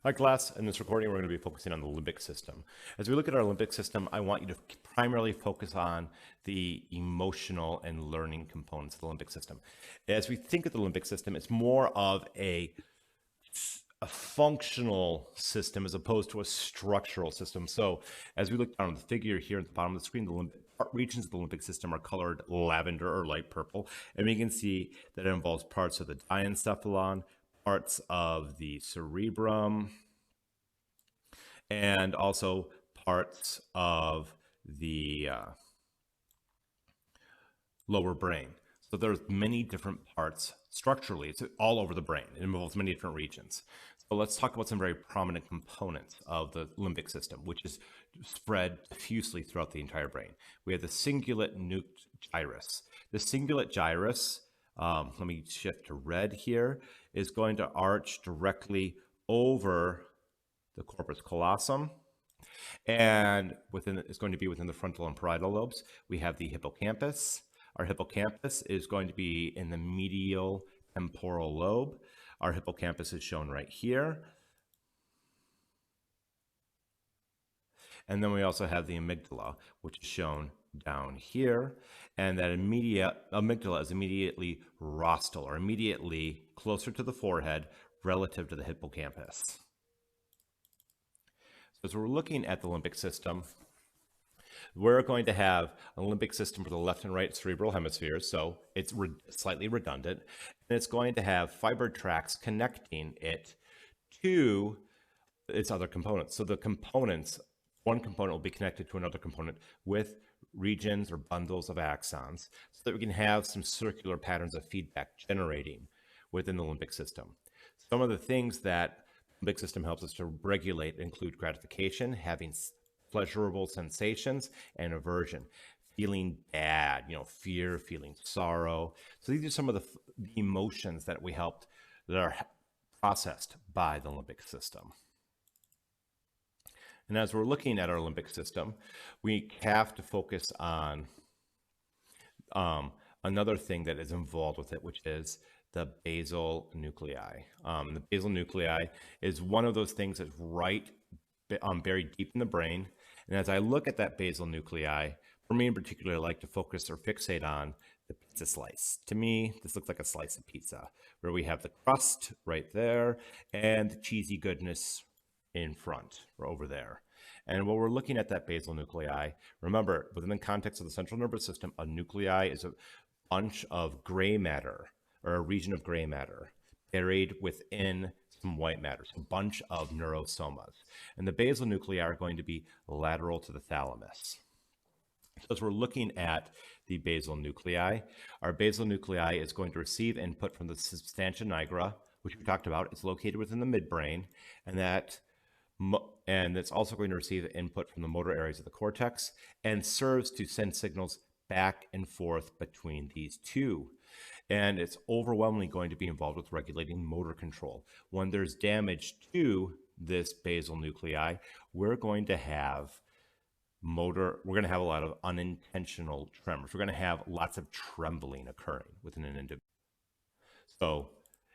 Hi class, in this recording we're going to be focusing on the limbic system. As we look at our limbic system, I want you to primarily focus on the emotional and learning components of the limbic system. As we think of the limbic system, it's more of a functional system as opposed to a structural system. So as we look down on the figure here at the bottom of the screen, the regions of the limbic system are colored lavender or light purple, and we can see that it involves parts of the diencephalon, parts of the cerebrum, and also parts of the lower brain. So there's many different parts structurally. It's all over the brain. It involves many different regions. So let's talk about some very prominent components of the limbic system, which is spread diffusely throughout the entire brain. We have the cingulate gyrus. The cingulate gyrus, let me shift to red here, is going to arch directly over the corpus callosum, and it's going to be within the frontal and parietal lobes. We have the hippocampus. Our hippocampus is going to be in the medial temporal lobe. Our hippocampus is shown right here. And then we also have the amygdala, which is shown down here. And that amygdala is immediately rostral, or immediately closer to the forehead relative to the hippocampus. So as we're looking at the limbic system, we're going to have a limbic system for the left and right cerebral hemispheres, so it's slightly redundant, and it's going to have fiber tracts connecting it to its other components. So the components, one component will be connected to another component with regions or bundles of axons, so that we can have some circular patterns of feedback generating within the limbic system. Some of the things that the limbic system helps us to regulate include gratification, having pleasurable sensations, and aversion, feeling bad, fear, feeling sorrow. So these are some of the emotions that that are processed by the limbic system. And as we're looking at our limbic system, we have to focus on another thing that is involved with it, which is the basal nuclei. The basal nuclei is one of those things that's buried deep in the brain. And as I look at that basal nuclei, for me in particular, I like to focus or fixate on the pizza slice. To me, this looks like a slice of pizza, where we have the crust right there and the cheesy goodness in front or over there. And while we're looking at that basal nuclei, remember, within the context of the central nervous system, a nuclei is a bunch of gray matter, or a region of gray matter buried within some white matter, so a bunch of neurosomas. And the basal nuclei are going to be lateral to the thalamus. So as we're looking at the basal nuclei, our basal nuclei is going to receive input from the substantia nigra, which we talked about. It's located within the midbrain, and it's also going to receive input from the motor areas of the cortex and serves to send signals back and forth between these two. And it's overwhelmingly going to be involved with regulating motor control. When there's damage to this basal nuclei, we're going to have a lot of unintentional tremors. We're going to have lots of trembling occurring within an individual. So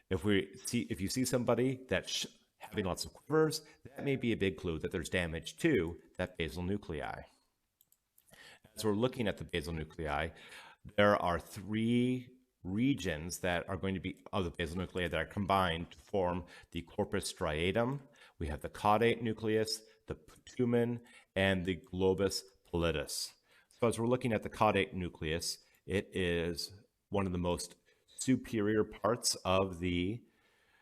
if you see somebody that's having lots of quivers, that may be a big clue that there's damage to that basal nuclei. As we're looking at the basal nuclei, there are three regions that are going to be of the basal nuclei that are combined to form the corpus striatum. We have the caudate nucleus, the putamen, and the globus pallidus. So as we're looking at the caudate nucleus, it is one of the most superior parts of the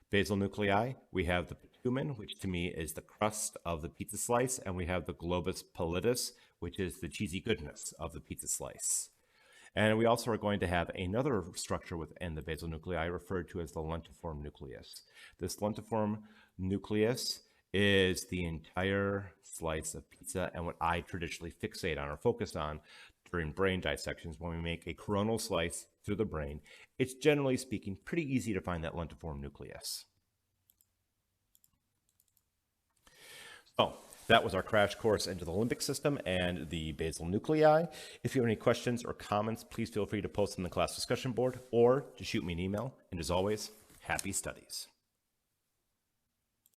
basal nuclei. We have the putamen, which to me is the crust of the pizza slice, and we have the globus pallidus, which is the cheesy goodness of the pizza slice. And we also are going to have another structure within the basal nuclei referred to as the lentiform nucleus. This lentiform nucleus is the entire slice of pizza, and what I traditionally fixate on or focus on during brain dissections when we make a coronal slice through the brain. It's generally speaking pretty easy to find that lentiform nucleus. So that was our crash course into the limbic system and the basal nuclei. If you have any questions or comments, please feel free to post in the class discussion board or to shoot me an email. And as always, happy studies.